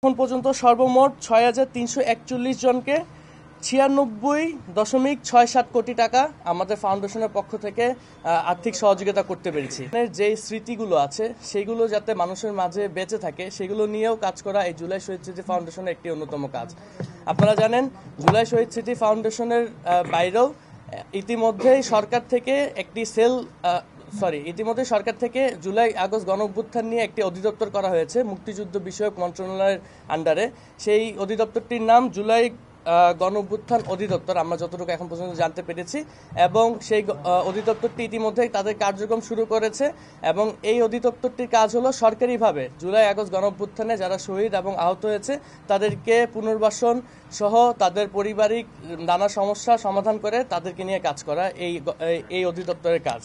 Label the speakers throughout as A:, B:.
A: এখন পর্যন্ত সর্বমোট ৬,৩৪১ জনকে ৯৬.৬৭ কোটি টাকা আমাদের ফাউন্ডেশনের পক্ষ থেকে আর্থিক সহযোগিতা করতে পেরেছি। যে স্মৃতিগুলো আছে সেগুলো যাতে মানুষের মাঝে বেঁচে থাকে সেগুলো নিয়েও কাজ করা এই জুলাই শহীদ স্মৃতি ফাউন্ডেশনের একটি অন্যতম কাজ। আপনারা জানেন জুলাই শহীদ স্মৃতি ফাউন্ডেশনের বাইরেও ইতিমধ্যেই সরকার থেকে সরকার থেকে জুলাই আগস্ট গণ অভ্যুত্থান নিয়ে একটি অধিদপ্তর করা হয়েছে মুক্তিযুদ্ধ বিষয়ক মন্ত্রণালয়ের আন্ডারে। সেই অধিদপ্তরটির নাম জুলাই গণ অভ্যুত্থান অধিদপ্তর, আমরা যতটুকু এখন পর্যন্ত জানতে পেরেছি, এবং সেই অধিদপ্তরটি ইতিমধ্যেই তাদের কার্যক্রম শুরু করেছে এবং এই অধিদপ্তরটির কাজ হলো সরকারিভাবে জুলাই আগস্ট গণ অভ্যুত্থানে যারা শহীদ এবং আহত হয়েছে তাদেরকে পুনর্বাসন সহ তাদের পারিবারিক নানা সমস্যা সমাধান করে তাদেরকে নিয়ে কাজ করা এই অধিদপ্তরের কাজ।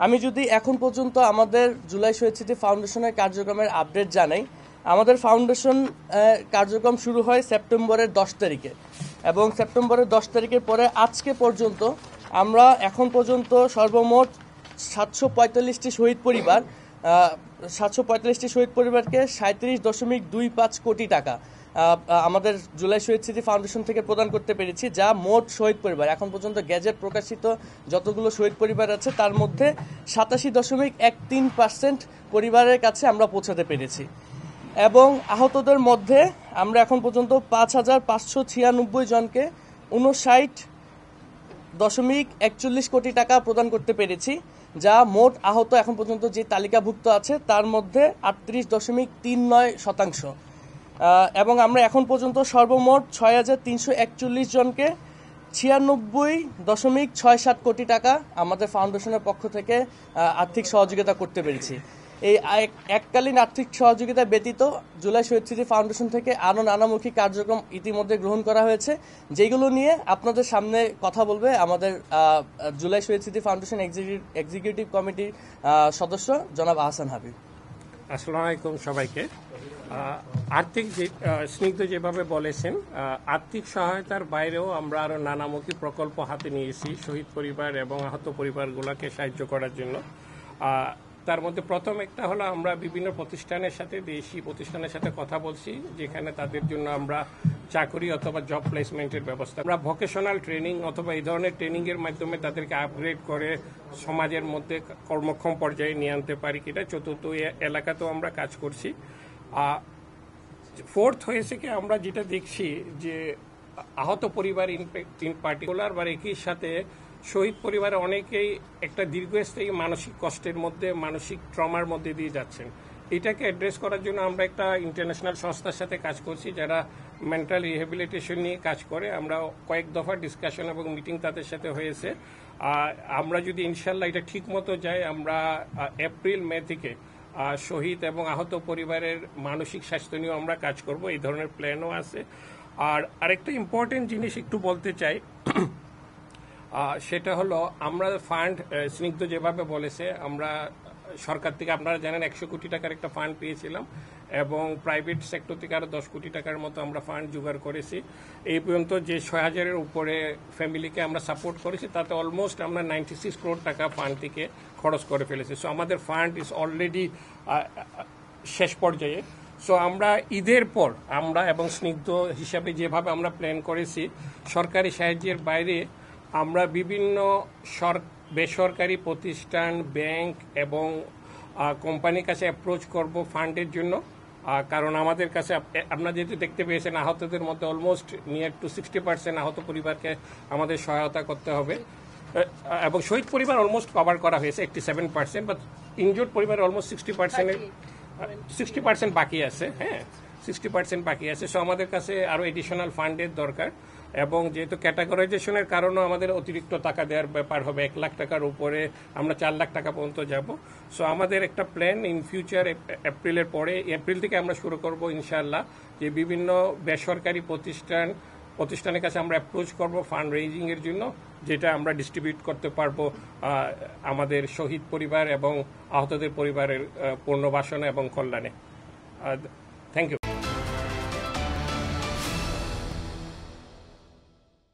A: আমি যদি এখন পর্যন্ত আমাদের জুলাই শহীদ স্মৃতি ফাউন্ডেশনের কার্যক্রমের আপডেট জানাই, আমাদের ফাউন্ডেশন কার্যক্রম শুরু হয় সেপ্টেম্বরের 10 তারিখে এবং সেপ্টেম্বরের 10 তারিখের পরে আজকে পর্যন্ত আমরা এখন পর্যন্ত সর্বমোট 745টি শহীদ পরিবারকে 37.25 কোটি টাকা আমাদের জুলাই শহীদ স্মৃতি ফাউন্ডেশন থেকে প্রদান করতে পেরেছি, যা মোট শহীদ পরিবার এখন পর্যন্ত গেজেট প্রকাশিত যতগুলো শহীদ পরিবার আছে তার মধ্যে 87.13% পরিবারের কাছে আমরা পৌঁছাতে পেরেছি। এবং আহতদের মধ্যে আমরা এখন পর্যন্ত 5,596 জনকে 59.41 কোটি টাকা প্রদান করতে পেরেছি, যা মোট আহত এখন পর্যন্ত যে তালিকাভুক্ত আছে তার মধ্যে 38.39%। এবং আমরা এখন পর্যন্ত সর্বমোট 6,341 জনকে 96.67 কোটি টাকা আমাদের ফাউন্ডেশনের পক্ষ থেকে আর্থিক সহযোগিতা করতে পেরেছি। এই এককালীন আর্থিক সহযোগিতা ব্যতীত জুলাই শহীদ স্মৃতি ফাউন্ডেশন থেকে আরও নানামুখী কার্যক্রম ইতিমধ্যে গ্রহণ করা হয়েছে, যেগুলো নিয়ে আপনাদের সামনে কথা বলবে আমাদের জুলাই শহীদ স্মৃতি ফাউন্ডেশন এক্সিকিউটিভ কমিটির সদস্য জনাব আহসান হাবিব।
B: আসসালামু আলাইকুম সবাইকে। আর্থিক স্নিগ্ধ যেভাবে বলেছেন, আর্থিক সহায়তার বাইরেও আমরা আরও নানামুখী প্রকল্প হাতে নিয়েছি শহীদ পরিবার এবং আহত পরিবারগুলোকে সাহায্য করার জন্য। তার মধ্যে প্রথম একটা হলো আমরা বিভিন্ন প্রতিষ্ঠানের সাথে, দেশি প্রতিষ্ঠানের সাথে কথা বলছি, যেখানে তাদের জন্য আমরা চাকরি অথবা জব প্লেসমেন্টের ব্যবস্থা, আমরা ভোকেশনাল ট্রেনিং অথবা এই ধরনের ট্রেনিংয়ের মাধ্যমে তাদেরকে আপগ্রেড করে সমাজের মধ্যে কর্মক্ষম পর্যায়ে নিয়ে আনতে পারি কিনা, চতুর্থ এলাকাতেও আমরা কাজ করছি। ফোর্থ হয়েছে কি, আমরা যেটা দেখছি যে আহত পরিবার ইন পার্টিকুলার বা একই সাথে শহীদ পরিবারে অনেকেই একটা দীর্ঘস্থায়ী মানসিক কষ্টের মধ্যে, মানসিক ট্রমার মধ্যে দিয়ে যাচ্ছেন। এটাকে অ্যাড্রেস করার জন্য আমরা একটা ইন্টারন্যাশনাল সংস্থার সাথে কাজ করছি যারা মেন্টাল রিহ্যাবিলিটেশন নিয়ে কাজ করে। আমরা কয়েক দফা ডিসকাশন এবং মিটিং তাদের সাথে হয়েছে। আমরা যদি ইনশাল্লাহ এটা ঠিক মতো যাই, আমরা এপ্রিল মে থেকে শহীদ এবং আহত পরিবারের মানসিক স্বাস্থ্য নিয়েও আমরা কাজ করব, এই ধরনের প্ল্যানও আছে। আর আরেকটা ইম্পর্টেন্ট জিনিস একটু বলতে চাই, সেটা হলো আমরা ফান্ড, স্নিগ্ধ যেভাবে বলেছে, আমরা সরকার থেকে আপনারা জানেন 100 কোটি টাকার একটা ফান্ড পেয়েছিলাম এবং প্রাইভেট সেক্টর থেকে আরও 10 কোটি টাকার মতো আমরা ফান্ড জোগাড় করেছি। এই পর্যন্ত যে 6,000-এর উপরে ফ্যামিলিকে আমরা সাপোর্ট করেছি তাতে অলমোস্ট আমরা 96 করোড় টাকা ফান্ড থেকে খরচ করে ফেলেছি। সো আমাদের ফান্ড ইজ অলরেডি শেষ পর্যায়ে। সো আমরা ঈদের পর আমরা এবং স্নিগ্ধ হিসাবে যেভাবে আমরা প্ল্যান করেছি, সরকারি সাহায্যের বাইরে আমরা বিভিন্ন বেসরকারি প্রতিষ্ঠান, ব্যাংক এবং কোম্পানির কাছে অ্যাপ্রোচ করব ফান্ডের জন্য। কারণ আমাদের কাছে আপনারা যেহেতু দেখতে পেয়েছেন আহতদের মধ্যে অলমোস্ট নিয়ার টু 60% আহত পরিবারকে আমাদের সহায়তা করতে হবে এবং শহীদ পরিবার অলমোস্ট কভার করা হয়েছে 87%, বাট ইনজুর্ড পরিবার অলমোস্ট 60% বাকি আছে। হ্যাঁ, 60% বাকি আছে। সো আমাদের কাছে আরও এডিশনাল ফান্ডের দরকার এবং যেহেতু ক্যাটাগরাইজেশনের কারণেও আমাদের অতিরিক্ত টাকা দেওয়ার ব্যাপার হবে, 1 লাখ টাকার উপরে আমরা 4 লাখ টাকা পর্যন্ত যাব। সো আমাদের একটা প্ল্যান ইন ফিউচার, এপ্রিলের পরে, এপ্রিল থেকে আমরা শুরু করব ইনশাআল্লাহ, যে বিভিন্ন বেসরকারি প্রতিষ্ঠানের কাছে আমরা অ্যাপ্রোচ করব ফান্ড রেইজিংয়ের জন্য, যেটা আমরা ডিস্ট্রিবিউট করতে পারবো আমাদের শহীদ পরিবার এবং আহতদের পরিবারের পুনর্বাসনে এবং কল্যাণে। Thank you.